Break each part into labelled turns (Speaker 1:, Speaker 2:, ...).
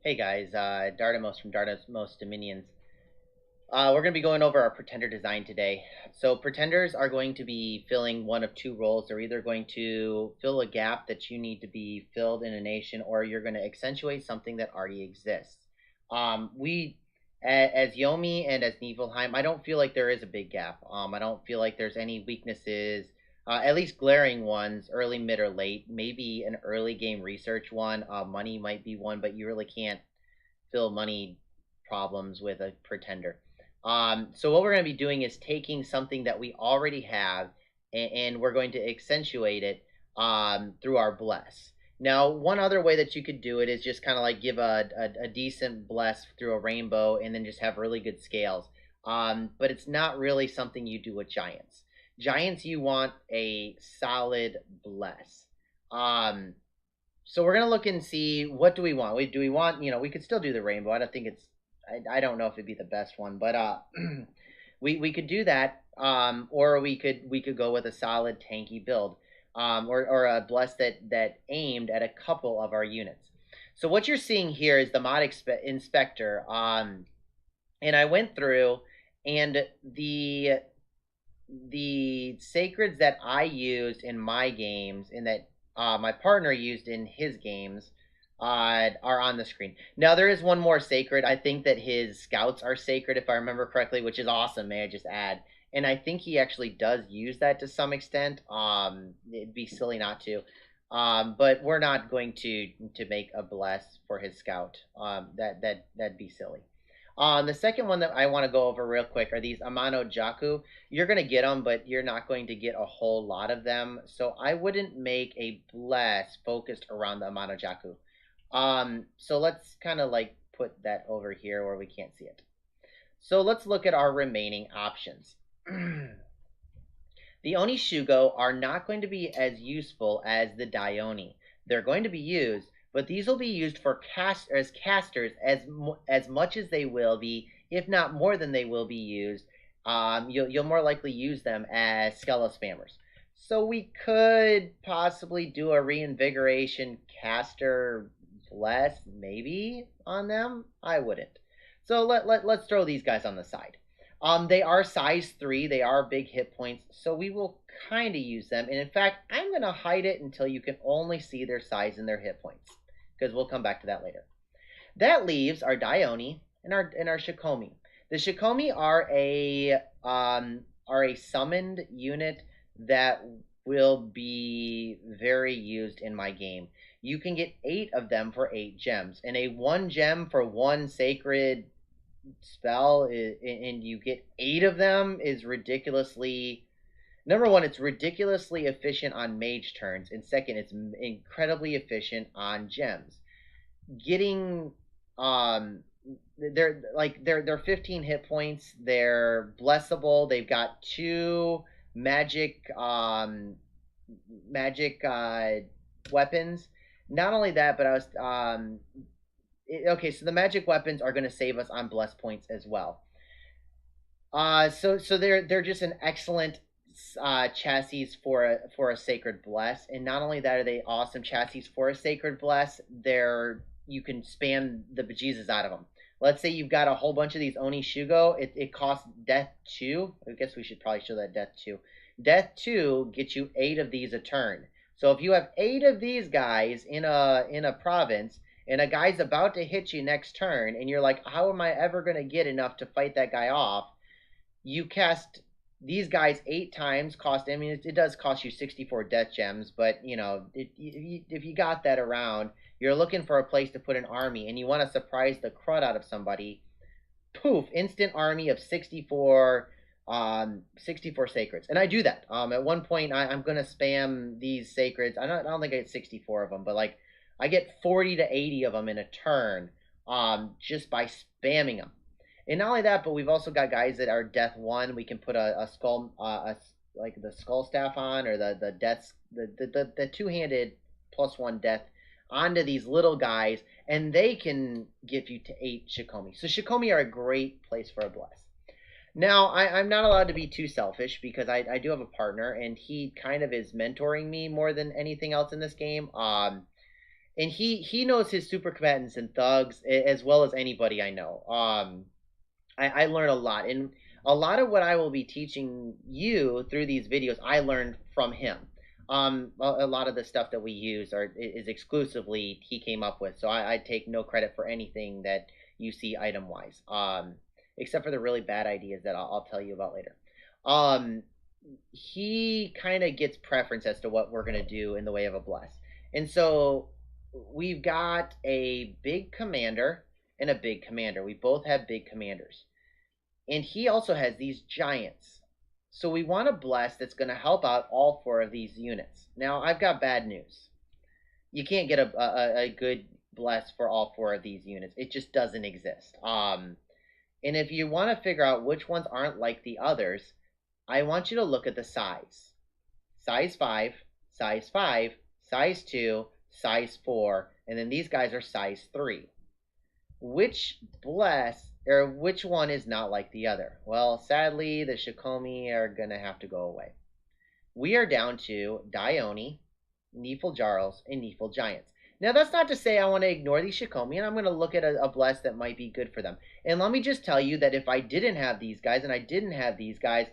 Speaker 1: Hey guys, Dardamos from Dardamos Dominions. We're going to be going over our pretender design today. So pretenders are going to be filling one of two roles. They're either going to fill a gap that you need to be filled in a nation, or you're going to accentuate something that already exists. As Yomi and as Niflheim, I don't feel like there is a big gap. I don't feel like there's any weaknesses, at least glaring ones, early, mid, or late. Maybe an early game research one. Money might be one, but you really can't fill money problems with a pretender. So what we're going to be doing is taking something that we already have, and we're going to accentuate it through our bless. Now, one other way that you could do it is just kind of like give a decent bless through a rainbow and then just have really good scales. But it's not really something you do with giants. Giants, you want a solid bless. So we're gonna look and see, what do we want. Do we want, we could still do the rainbow. I don't think it's I don't know if it'd be the best one, but we could do that. Or we could go with a solid tanky build, or a bless that aimed at a couple of our units. So what you're seeing here is the mod inspector. And I went through, and the sacreds that I used in my games, and that my partner used in his games, are on the screen. Now, there is one more sacred. I think that his scouts are sacred, if I remember correctly, which is awesome, may I just add. And I think he actually does use that to some extent. It'd be silly not to. But we're not going to make a bless for his scout. That'd be silly. The second one that I want to go over real quick are these Amano Jaku. You're going to get them, but you're not going to get a whole lot of them. So I wouldn't make a bless focused around the Amano Jaku. So let's kind of like put that over here where we can't see it. So let's look at our remaining options. The Onishugo are not going to be as useful as the Dioni. They're going to be used, but these will be used for casters as much as they will be, if not more than they will be used. You'll more likely use them as Skella spammers. So we could possibly do a reinvigoration caster bless maybe on them. I wouldn't. So let's throw these guys on the side. They are size 3. They are big hit points, so we will kind of use them. And in fact, I'm going to hide it until you can only see their size and their hit points, because we'll come back to that later. That leaves our Dioni and our Shikomi. The Shikomi are a summoned unit that will be very used in my game. You can get 8 of them for 8 gems, and a 1 gem for 1 sacred spell and you get 8 of them is ridiculously, number one, it's ridiculously efficient on mage turns, and second, it's incredibly efficient on gems. Getting they're 15 hit points. They're blessable. They've got 2 magic weapons. Not only that, but I was okay, so the magic weapons are going to save us on bless points as well. So they're just an excellent chassis for a sacred bless, and not only that are they awesome chassis for a sacred bless, you can spam the bejesus out of them. Let's say you've got a whole bunch of these Oni Shugo. It costs death 2. I guess we should probably show that death 2. Death 2 gets you 8 of these a turn. So if you have 8 of these guys in a province, and a guy's about to hit you next turn, and you're like, how am I ever going to get enough to fight that guy off? You cast these guys 8 times. I mean, it does cost you 64 death gems, but, if you got that around, you're looking for a place to put an army, and you want to surprise the crud out of somebody, poof, instant army of 64 sacreds. And I do that. At one point, I'm going to spam these sacreds. I don't think I get 64 of them, but like, I get 40 to 80 of them in a turn, just by spamming them. And not only that, but we've also got guys that are death 1. We can put a skull, like the skull staff on, or the 2-handed +1 death onto these little guys, and they can give you to 8 Shikomi. So Shikomi are a great place for a bless. Now, I'm not allowed to be too selfish, because I do have a partner, and he kind of is mentoring me more than anything else in this game. and he knows his super combatants and thugs as well as anybody I know. I learn a lot, and a lot of what I will be teaching you through these videos, I learned from him. A lot of the stuff that we use is exclusively he came up with, so I take no credit for anything that you see item wise, except for the really bad ideas that I'll tell you about later. Um, he kind of gets preference as to what we're gonna do in the way of a bless, and so we've got a big commander and a big commander. We both have big commanders. And he also has these giants. So we want a bless that's going to help out all four of these units. Now, I've got bad news. You can't get a good bless for all four of these units. It just doesn't exist. And if you want to figure out which ones aren't like the others, I want you to look at the size. Size 5, size 5, size 2, size 4, and then these guys are size 3. Which bless or which one is not like the other? Well, sadly, the Shikomi are gonna have to go away. We are down to Dione, Neefle Jarls, and Neefle Giants. Now, that's not to say I want to ignore these Shikomi, and I'm going to look at a bless that might be good for them. And let me just tell you that if I didn't have these guys and I didn't have these guys,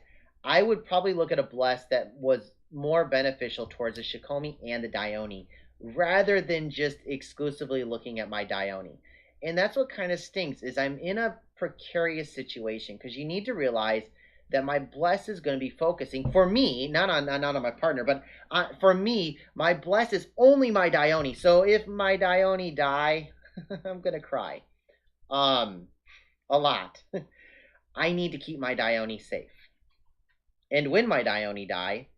Speaker 1: I would probably look at a bless that was more beneficial towards the Shikomi and the Dione, rather than just exclusively looking at my Dione. And that's what kind of stinks, is I'm in a precarious situation, because you need to realize that my bless is going to be focusing for me, not on my partner, but for me, my bless is only my Dione. So if my Dione die, I'm gonna cry, a lot. I need to keep my Dione safe. And when my Dione die,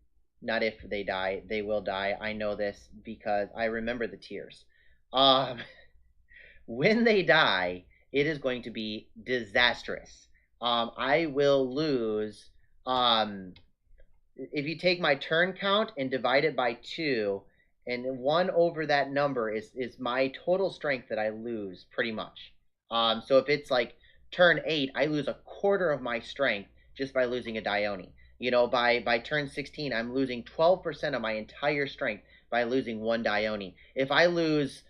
Speaker 1: not if they die, they will die. I know this because I remember the tears. When they die, it is going to be disastrous. I will lose. If you take my turn count and divide it by 2, and 1 over that number is my total strength that I lose, pretty much. So if it's like turn 8, I lose a quarter of my strength just by losing a Dione. You know, by turn 16, I'm losing 12% of my entire strength by losing 1 Dione. If I lose,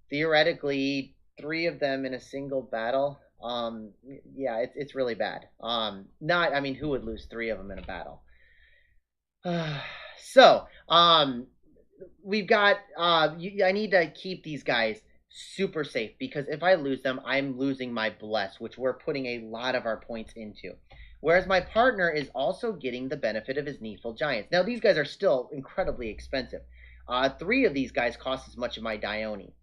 Speaker 1: theoretically, 3 of them in a single battle, yeah, it's really bad. I mean, who would lose 3 of them in a battle? So, we've got, I need to keep these guys super safe, because if I lose them, I'm losing my bless, which we're putting a lot of our points into. Whereas my partner is also getting the benefit of his Neefle Giants. Now, these guys are still incredibly expensive. 3 of these guys cost as much as my Dione.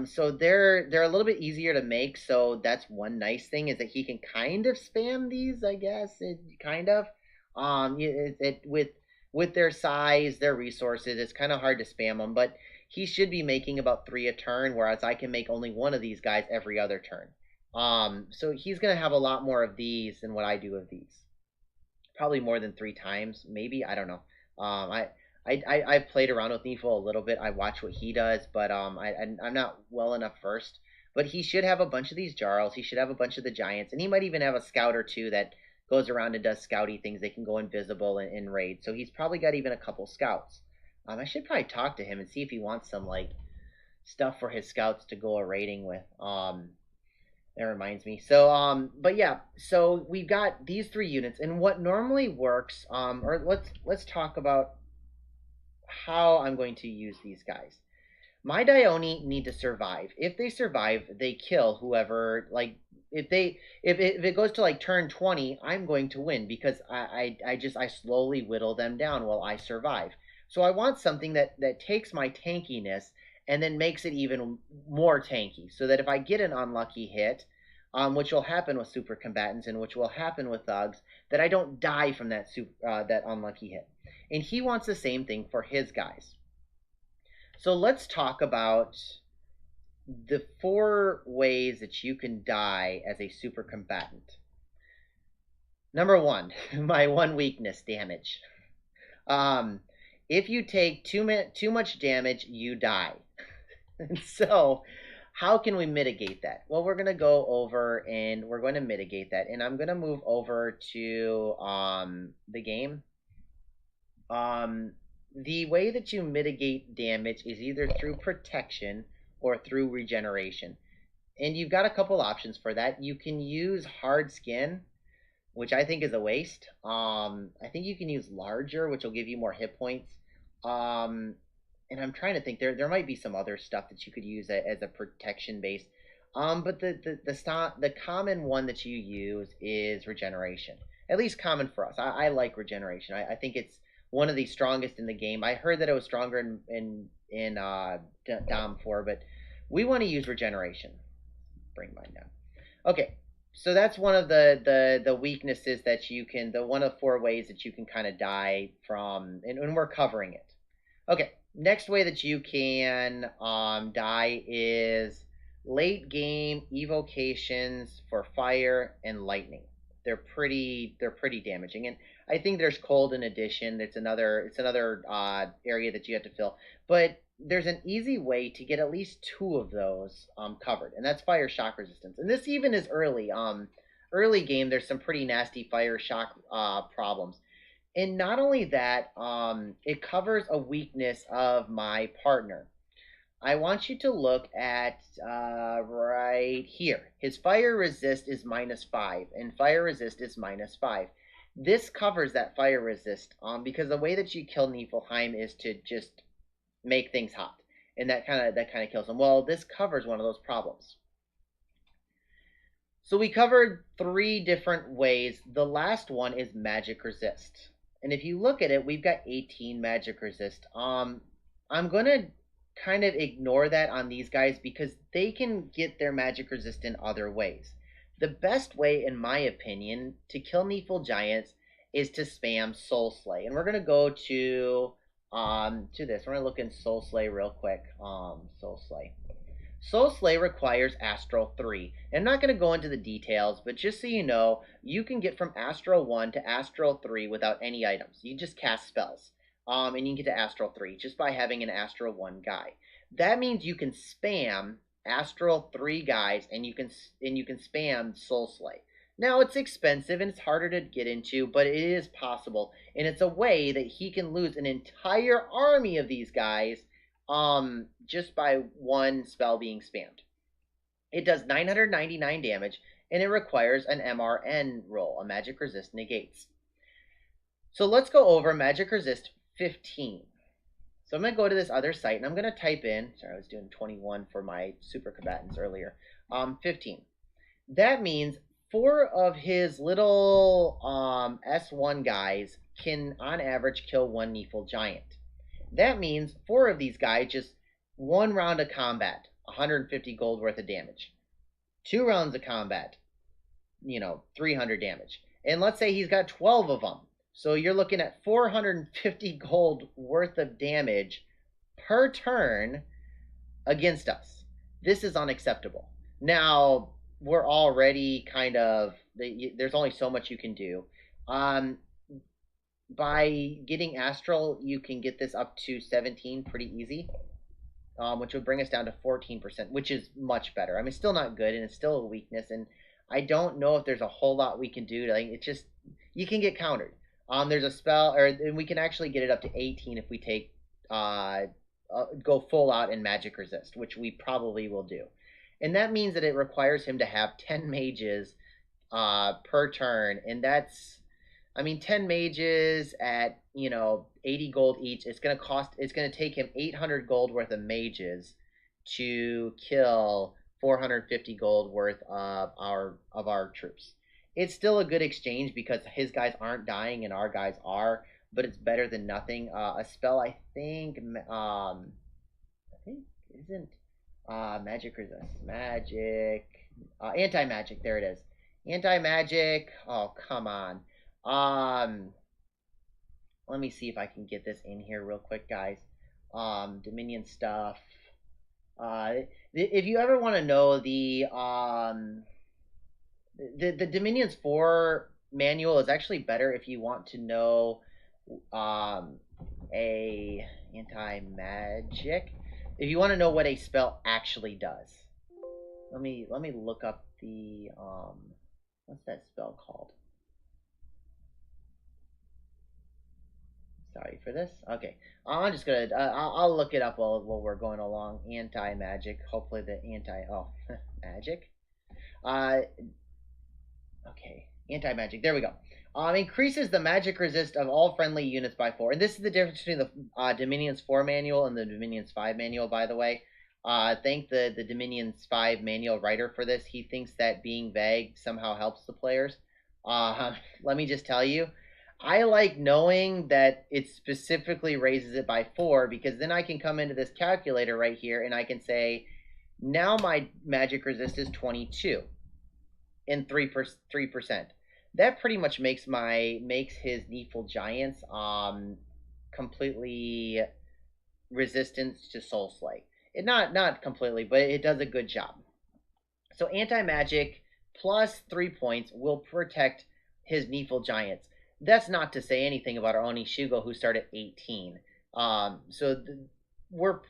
Speaker 1: So they're a little bit easier to make. So that's one nice thing, is that he can kind of spam these, I guess. Kind of. With their size, their resources, it's kind of hard to spam them. But he should be making about 3 a turn, whereas I can make only 1 of these guys every other turn. So he's gonna have a lot more of these than what I do of these. Probably more than 3 times, maybe. I don't know. I've played around with Neefle a little bit. I watch what he does, but I'm not well enough versed. But he should have a bunch of these Jarls. He should have a bunch of the Giants, and he might even have a Scout or 2 that goes around and does Scouty things. They can go invisible and raid. So he's probably got even a couple Scouts. I should probably talk to him and see if he wants some like stuff for his Scouts to go a raiding with. That reminds me. So, but yeah, so we've got these 3 units, and what normally works, or let's talk about how I'm going to use these guys. My Dione need to survive. If they survive, they kill whoever. Like if it goes to like turn 20, I'm going to win, because I slowly whittle them down while I survive. So I want something that takes my tankiness and then makes it even more tanky, so that if I get an unlucky hit, which will happen with super combatants and which will happen with thugs, that I don't die from that unlucky hit. And he wants the same thing for his guys. So let's talk about the 4 ways that you can die as a super combatant. Number 1, my one weakness, damage. If you take too much damage, you die. And so, how can we mitigate that? Well, we're going to go over and we're going to mitigate that. And I'm going to move over to the game. The way that you mitigate damage is either through protection or through regeneration. And you've got a couple options for that. You can use hard skin, which I think is a waste. I think you can use larger, which will give you more hit points. Um, and I'm trying to think there might be some other stuff that you could use as a protection base. But the common one that you use is regeneration. At least common for us. I like regeneration. I think it's one of the strongest in the game. I heard that it was stronger in Dom 4, but we want to use regeneration. Bring mine down. Okay, so that's one of the weaknesses that you can, the one of four ways that you can kind of die from, and we're covering it. Okay, next way that you can die is late game evocations for fire and lightning. They're pretty damaging, and I think there's cold in addition. It's another area that you have to fill, but there's an easy way to get at least two of those covered, and that's fire shock resistance. And this even is early. Early game, there's some pretty nasty fire shock problems. And not only that, it covers a weakness of my partner. I want you to look at right here. His fire resist is -5, and fire resist is -5. This covers that fire resist because the way that you kill Niflheim is to just make things hot, and that kind of kills him. Well, this covers one of those problems. So we covered 3 different ways. The last one is magic resist, and if you look at it, we've got 18 magic resist. I'm gonna kind of ignore that on these guys because they can get their magic resist in other ways. The best way, in my opinion, to kill Neefle Giants is to spam Soul Slay, and we're gonna go to this. We're gonna look in Soul Slay real quick. Soul Slay. Soul Slay requires Astral 3. And I'm not going to go into the details, but just so you know, you can get from Astral 1 to Astral 3 without any items. You just cast spells. And you can get to Astral 3 just by having an Astral 1 guy. That means you can spam Astral 3 guys, and you can spam Soul Slay. Now, it's expensive and it's harder to get into, but it is possible. And it's a way that he can lose an entire army of these guys just by one spell being spammed. It does 999 damage, and it requires an MRN roll, a magic resist negates. So let's go over magic resist 15. So I'm going to go to this other site, and I'm going to type in, sorry, I was doing 21 for my super combatants earlier, 15. That means 4 of his little S1 guys can, on average, kill 1 Neefle Giant. That means 4 of these guys, just 1 round of combat, 150 gold worth of damage. 2 rounds of combat, 300 damage. And let's say he's got 12 of them. So you're looking at 450 gold worth of damage per turn against us. This is unacceptable. Now, we're already there's only so much you can do. By getting Astral, you can get this up to 17 pretty easy, which would bring us down to 14%, which is much better. I mean, still not good, and it's still a weakness, and I don't know if there's a whole lot we can do. It's just, you can get countered. There's a spell, and we can actually get it up to 18 if we take, go full out in Magic Resist, which we probably will do. And that means that it requires him to have 10 mages per turn, and that's, 10 mages at, 80 gold each. It's going to take him 800 gold worth of mages to kill 450 gold worth of our troops. It's still a good exchange because his guys aren't dying and our guys are, but it's better than nothing. A spell I think isn't magic resist. Magic anti-magic, there it is. Anti-magic. Oh, come on. Let me see if I can get this in here real quick, guys. Dominion stuff. If you ever want to know the Dominions 4 manual is actually better if you want to know a anti-magic. If you want to know what a spell actually does. Let me look up the what's that spell called? Sorry for this. Okay, I'm just gonna. I'll look it up while we're going along. Anti-magic. Hopefully the anti. Oh, magic. Uh, okay. Anti-magic. There we go. Increases the magic resist of all friendly units by 4. And this is the difference between the Dominion's 4 manual and the Dominion's 5 manual, by the way. Thank the Dominion's 5 manual writer for this. He thinks that being vague somehow helps the players. Let me just tell you, I like knowing that it specifically raises it by 4, because then I can come into this calculator right here and I can say, now my magic resist is 22 and 3%. That pretty much makes his Needful Giants completely resistant to Soul Slay. It not completely, but it does a good job. So anti-magic plus 3 points will protect his Needful Giants. That's not to say anything about our Onishugo, who started 18. We're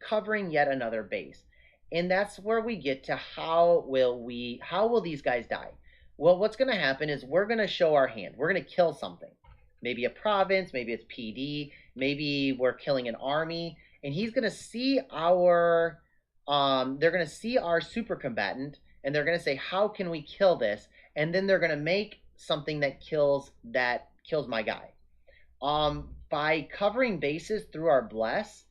Speaker 1: covering yet another base, and that's where we get to how will these guys die? Well, what's going to happen is we're going to show our hand. We're going to kill something, maybe a province, maybe it's PD, maybe we're killing an army, and he's going to see our they're going to see our super combatant, and they're going to say, how can we kill this? And then they're going to make something that kills my guy. By covering bases through our bless,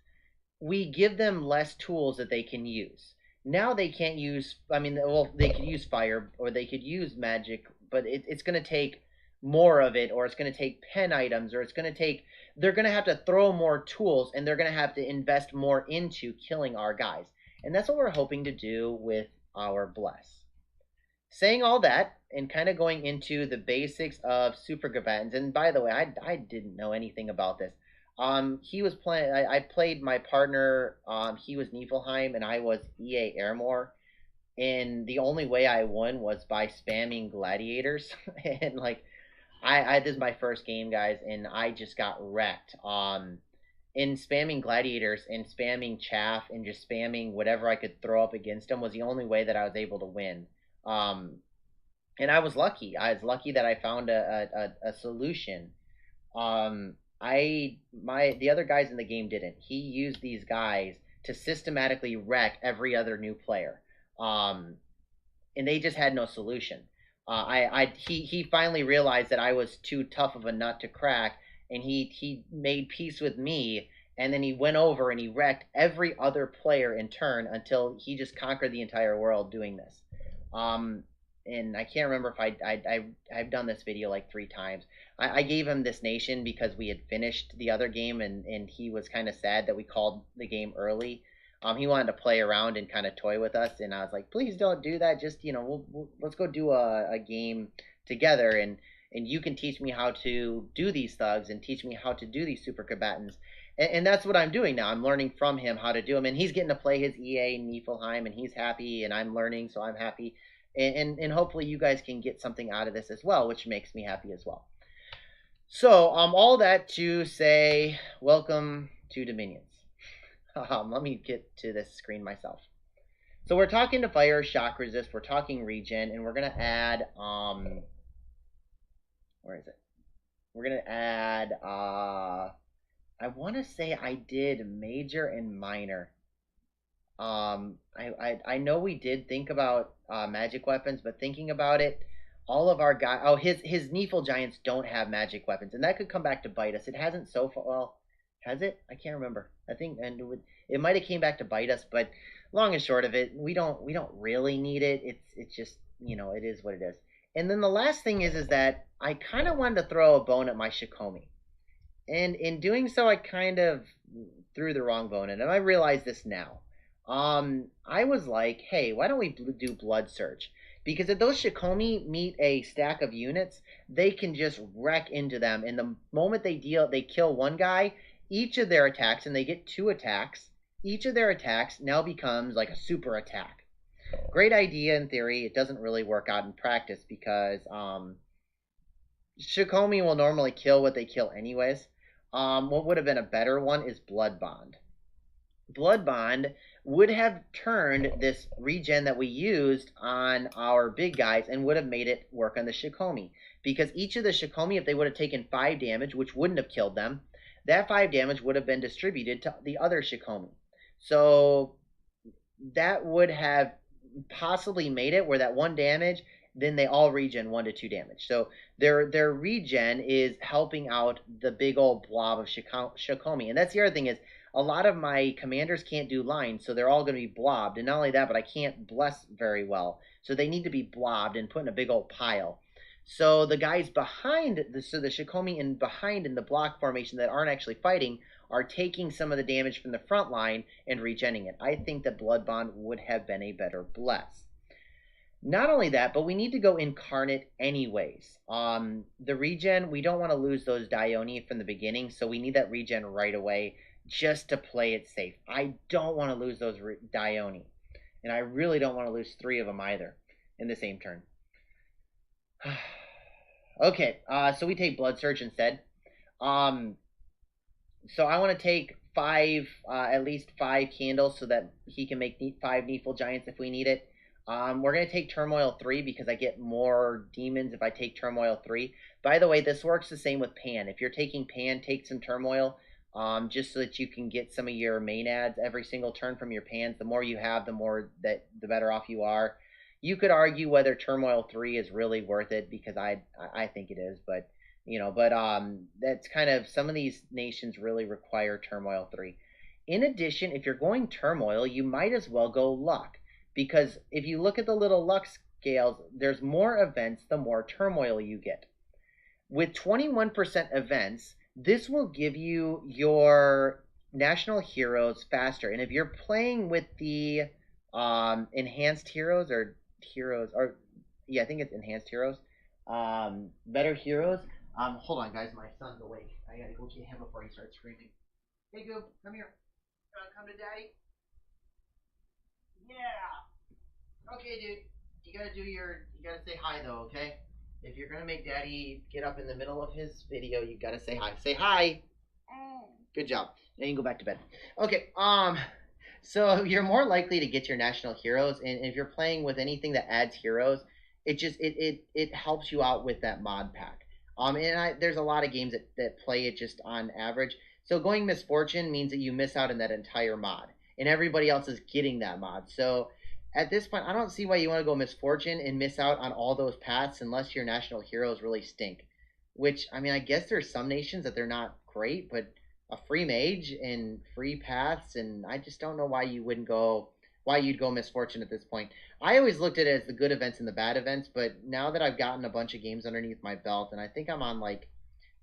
Speaker 1: we give them less tools that they can use. Now they can't use, they could use fire, or they could use magic, but it's going to take more of it, or it's going to take pen items, or they're going to have to throw more tools, and they're going to have to invest more into killing our guys. And that's what we're hoping to do with our bless. Saying all that, and kind of going into the basics of super combatants, and by the way, I didn't know anything about this. He was playing. I played my partner. He was Niflheim, and I was EA Airmore. And the only way I won was by spamming gladiators. And like, this is my first game, guys, and I just got wrecked. In spamming gladiators and spamming chaff and just spamming whatever I could throw up against them was the only way that I was able to win. And I was lucky. I was lucky that I found a solution. The other guys in the game didn't. He used these guys to systematically wreck every other new player, and they just had no solution. He finally realized that I was too tough of a nut to crack, and he made peace with me, and then he went over and he wrecked every other player in turn until he just conquered the entire world doing this. And I can't remember if I've done this video like 3 times. I gave him this nation because we had finished the other game, and he was kind of sad that we called the game early. He wanted to play around and kind of toy with us, and I was like, please don't do that. Just, let's go do a game together, and you can teach me how to do these thugs and teach me how to do these super combatants. And that's what I'm doing now. I'm learning from him how to do them, and he's getting to play his EA Niflheim, and he's happy, and I'm learning, so I'm happy. And hopefully you guys can get something out of this as well, which makes me happy as well. So all that to say, welcome to Dominions. Let me get to this screen myself. So we're talking to fire, shock resist, we're talking regen, and we're gonna add where is it? We're gonna add I want to say I did major and minor. I know we did think about magic weapons, but thinking about it, all of our guys, his Needful Giants don't have magic weapons, and that could come back to bite us. It hasn't so far. Well, has it? I can't remember. I think, and it might have came back to bite us, but long and short of it, we don't really need it. It's just, it is what it is. And then the last thing is that I kind of wanted to throw a bone at my Shikomi, and in doing so, I kind of threw the wrong bone, and I realize this now. I was like, hey, why don't we do Blood Surge? Because if those Shikomi meet a stack of units, they can just wreck into them. And the moment they kill one guy, each of their attacks, and they get 2 attacks, each of their attacks now becomes like a super attack. Great idea in theory. It doesn't really work out in practice because Shikomi will normally kill what they kill anyways. What would have been a better one is Blood Bond. Blood Bond would have turned this regen that we used on our big guys and would have made it work on the Shikomi. Because each of the Shikomi, if they would have taken 5 damage, which wouldn't have killed them, that 5 damage would have been distributed to the other Shikomi. So that would have possibly made it where that 1 damage, then they all regen 1 to 2 damage. So their regen is helping out the big old blob of Shikomi. And that's the other thing is a lot of my commanders can't do lines, so they're all going to be blobbed. And not only that, but I can't bless very well. So they need to be blobbed and put in a big old pile. So the guys behind, the Shikomi in behind in the block formation that aren't actually fighting are taking some of the damage from the front line and regenning it. I think that Blood Bond would have been a better bless. Not only that, but we need to go incarnate anyways. The regen, we don't want to lose those Dione from the beginning, so we need that regen right away just to play it safe. I don't want to lose those Dione, and I really don't want to lose 3 of them either in the same turn. Okay, so we take Blood Surge instead. So I want to take 5, at least 5 candles so that he can make 5 Needful Giants if we need it. We're going to take Turmoil 3 because I get more demons if I take Turmoil 3. By the way, this works the same with Pan. If you're taking Pan, take some Turmoil just so that you can get some of your main ads every single turn from your Pans. The more you have, the better off you are. You could argue whether Turmoil 3 is really worth it because I think it is, but that's kind of, some of these nations really require Turmoil 3. In addition, if you're going Turmoil, you might as well go Luck, because if you look at the little luck scales, there's more events the more Turmoil you get. With 21% events, this will give you your national heroes faster. And if you're playing with the enhanced heroes or I think it's enhanced heroes, better heroes. Hold on, guys, my son's awake. I gotta go get him before he starts screaming. Hey, Goob, come here. Come to Daddy. Yeah. Okay, dude. You gotta say hi though, okay? If you're gonna make Daddy get up in the middle of his video, you gotta say hi. Say hi. Good job. Now you can go back to bed. Okay. So you're more likely to get your national heroes, and if you're playing with anything that adds heroes, it helps you out with that mod pack. There's a lot of games that play it just on average. So going Misfortune means that you miss out on that entire mod, and everybody else is getting that mod. So at this point, I don't see why you want to go Misfortune and miss out on all those paths unless your national heroes really stink. Which, I mean, I guess there's some nations that they're not great, but a free mage and free paths, and I just don't know why you'd go Misfortune at this point. I always looked at it as the good events and the bad events, but now that I've gotten a bunch of games underneath my belt, and I think I'm on like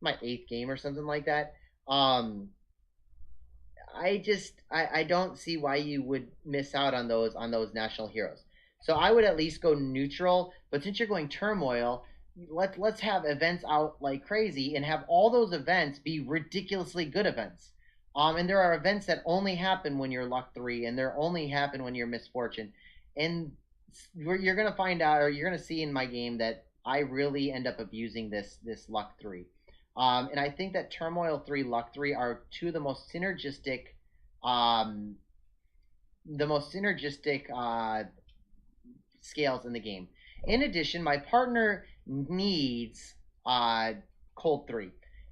Speaker 1: my 8th game or something like that, I don't see why you would miss out on those national heroes. So I would at least go neutral, but since you're going Turmoil, let's have events out like crazy and have all those events be ridiculously good events. And there are events that only happen when you're Luck 3, and they're only happen when you're Misfortune. And you're gonna find out, or you're gonna see in my game, that I really end up abusing this Luck 3. And I think that Turmoil 3, Luck 3 are two of the most synergistic, scales in the game. In addition, my partner needs Cold 3.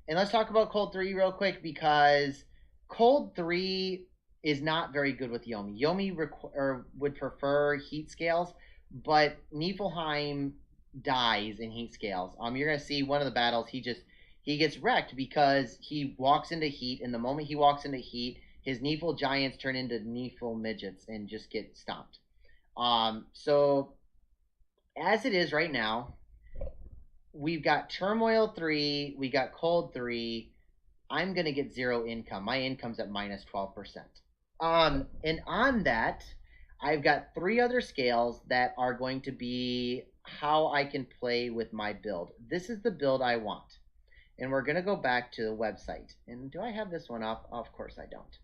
Speaker 1: And let's talk about Cold 3 real quick, because Cold 3 is not very good with Yomi. Yomi would prefer heat scales, but Niflheim dies in heat scales. You're gonna see one of the battles, he gets wrecked because he walks into heat, and the moment he walks into heat, his Needful Giants turn into Needful Midgets and just get stomped. So as it is right now, we've got Turmoil 3, we got Cold 3. I'm going to get 0 income. My income's at minus 12%. And on that, I've got 3 other scales that are going to be how I can play with my build. This is the build I want. And we're going to go back to the website. And do I have this one up? Of course I don't.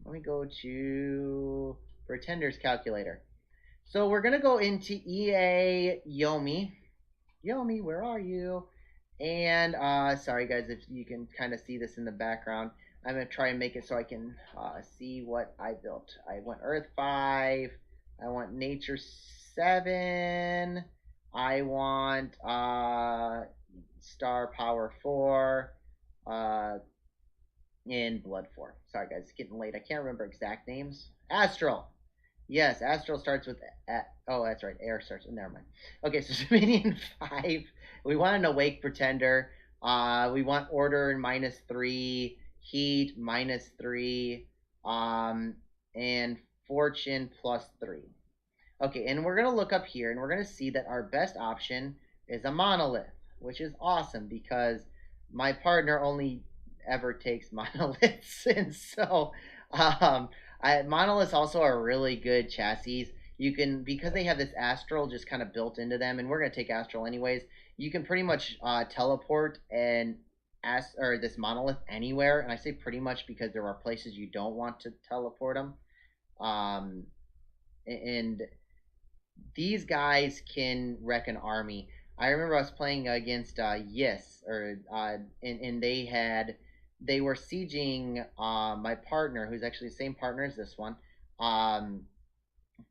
Speaker 1: Let me go to Pretender's Calculator. So we're going to go into EA Yomi. Yomi, where are you? And sorry guys if you can kind of see this in the background. I'm going to try and make it so I can see what I built. I want Earth 5. I want Nature 7. I want Star Power 4. uh, in Blood 4. Sorry, guys, it's getting late. I can't remember exact names. Astral. Yes, Astral starts with. Oh, that's right. Air starts. Never mind. Okay, so Dominion 5. We want an Awake Pretender. We want Order -3, Heat -3, and Fortune +3. Okay, and we're gonna look up here, and we're gonna see that our best option is a monolith, which is awesome because my partner only ever takes monoliths, and so monoliths also are really good chassis. You can, because they have this astral just kind of built into them, and we're gonna take astral anyways. You can pretty much teleport and or this monolith anywhere, and I say pretty much because there are places you don't want to teleport them. Um, and these guys can wreck an army. I remember I was playing against Yes, and they were sieging my partner, who's actually the same partner as this one. Um,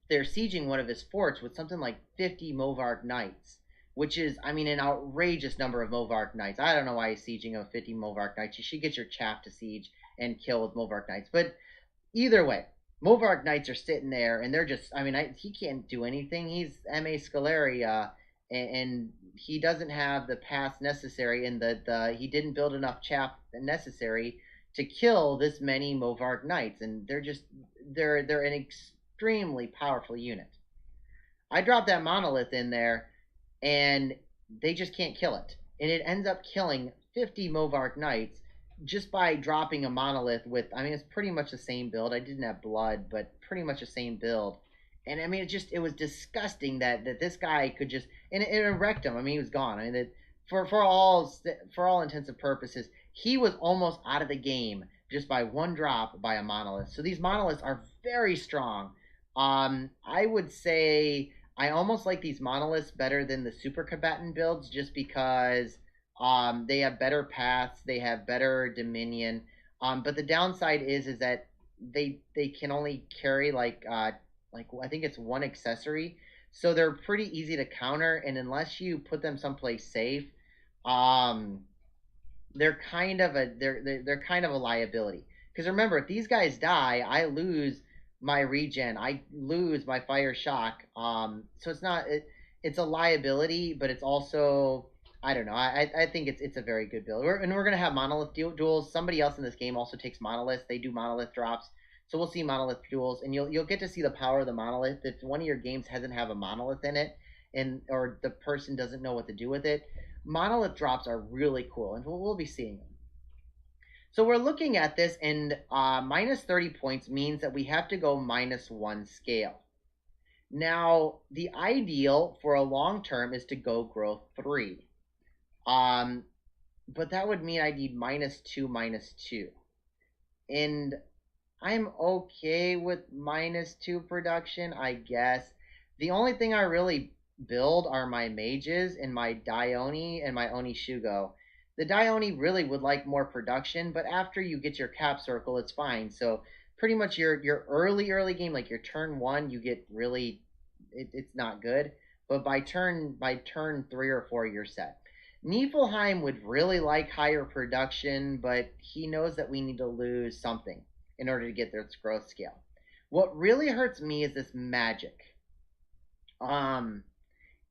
Speaker 1: they're sieging one of his forts with something like 50 Movark knights, which is, I mean, an outrageous number of Movark knights. I don't know why he's sieging with 50 Movark knights. You should get your chaff to siege and kill with Movark knights, but either way, Movark Knights are sitting there, and they're just, I mean, he can't do anything. He's M.A. Scaleri, and he doesn't have the pass necessary, and he didn't build enough chaff necessary to kill this many Movark Knights, and they're an extremely powerful unit. I dropped that monolith in there, and they just can't kill it. And it ends up killing 50 Movark Knights just by dropping a monolith with, I mean, it's pretty much the same build. I didn't have blood, but pretty much the same build. And I mean, it was disgusting that this guy could just, and it wrecked him. I mean, he was gone. I mean, for all intents and purposes, he was almost out of the game just by one drop by a monolith. So these monoliths are very strong. I would say I almost like these monoliths better than the super combatant builds just because they have better paths, they have better dominion. But the downside is that they can only carry like I think it's one accessory, so they're pretty easy to counter. And unless you put them someplace safe, um, they're kind of a liability. Because remember, if these guys die, I lose my regen, I lose my fire shock. So it's a liability, but it's also, I don't know. I think it's a very good build. And we're gonna have monolith duels. Somebody else in this game also takes monoliths. They do monolith drops. So we'll see monolith duels, and you'll get to see the power of the monolith. If one of your games doesn't have a monolith in it, and or the person doesn't know what to do with it, monolith drops are really cool, and we'll be seeing them. So we're looking at this, and -30 points means that we have to go -1 scale. Now, the ideal for a long term is to go growth 3. Um, but that would mean I need -2, -2. And I'm okay with -2 production, I guess. The only thing I really build are my mages and my Dione and my Onishugo. The Dione really would like more production, but after you get your cap circle, it's fine. So pretty much your early game, like your turn 1, you get really it's not good. But by turn 3 or 4, you're set. Niflheim would really like higher production, but he knows that we need to lose something in order to get their growth scale. What really hurts me is this magic. Um,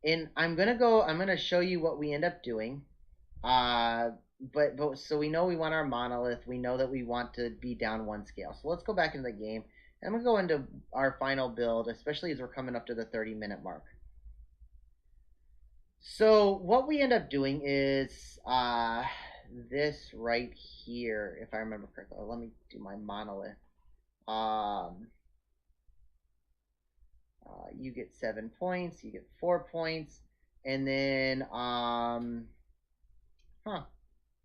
Speaker 1: and I'm gonna show you what we end up doing. Uh, but so we know we want our monolith. We know that we want to be down 1 scale. So let's go back into the game. And I'm gonna go into our final build, especially as we're coming up to the 30-minute mark. So what we end up doing is this right here, if I remember correctly. Let me do my monolith. You get 7 points, you get 4 points, and then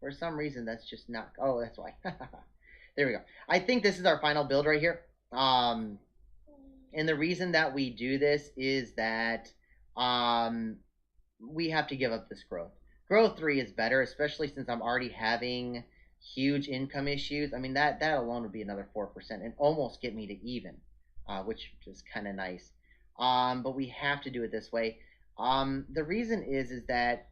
Speaker 1: for some reason that's just not. Oh, that's why. There we go. I think this is our final build right here. And the reason that we do this is that we have to give up this growth. Growth 3 is better, especially since I'm already having huge income issues. I mean, that alone would be another 4% and almost get me to even, which is kind of nice. But we have to do it this way. The reason is that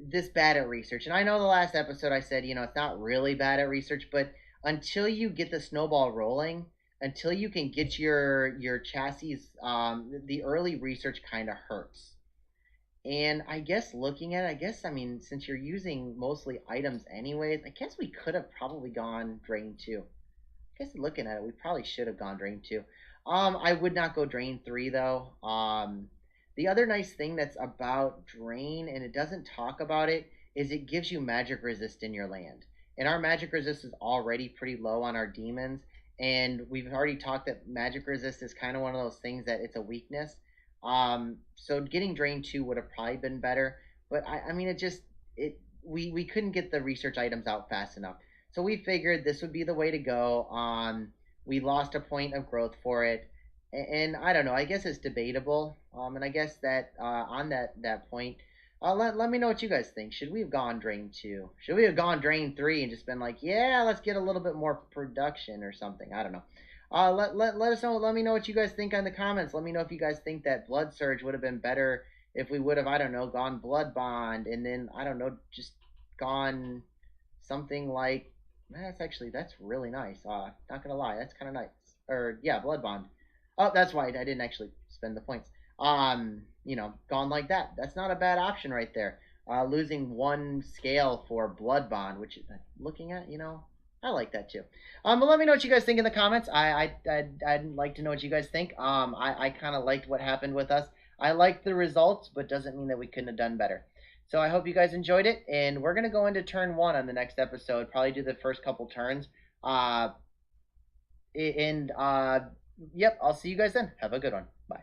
Speaker 1: this bad at research. And I know the last episode I said, it's not really bad at research, but until you get the snowball rolling, until you can get your chassis, the early research kind of hurts. And I guess looking at it, I guess, I mean, since you're using mostly items anyways, I guess we could have probably gone Drain 2. I guess looking at it, we probably should have gone Drain 2. I would not go Drain 3 though. The other nice thing that's about Drain, and it doesn't talk about it, is it gives you magic resist in your land. And our magic resist is already pretty low on our demons, and we've already talked that magic resist is kind of one of those things that it's a weakness. So getting Drain 2 would have probably been better, but I mean, we couldn't get the research items out fast enough. So we figured this would be the way to go. We lost a point of growth for it, and I don't know. I guess it's debatable. And I guess that on that point, let me know what you guys think. Should we have gone Drain 2? Should we have gone Drain 3 and just been like, yeah, let's get a little bit more production or something? I don't know. Let us know. Let me know what you guys think in the comments. Let me know if you guys think that Blood Surge would have been better if we would have, I don't know, gone Blood Bond and then, I don't know, just gone something like that's really nice. Not gonna lie, that's kind of nice. Or yeah, Blood Bond. Oh, that's why I didn't actually spend the points. Gone like that. That's not a bad option right there. Losing one scale for Blood Bond, which looking at, I like that too. But let me know what you guys think in the comments. I'd like to know what you guys think. I kind of liked what happened with us. I liked the results, but doesn't mean that we couldn't have done better. So I hope you guys enjoyed it, and we're gonna go into turn 1 on the next episode. Probably do the first couple turns. And yep, I'll see you guys then. Have a good one. Bye.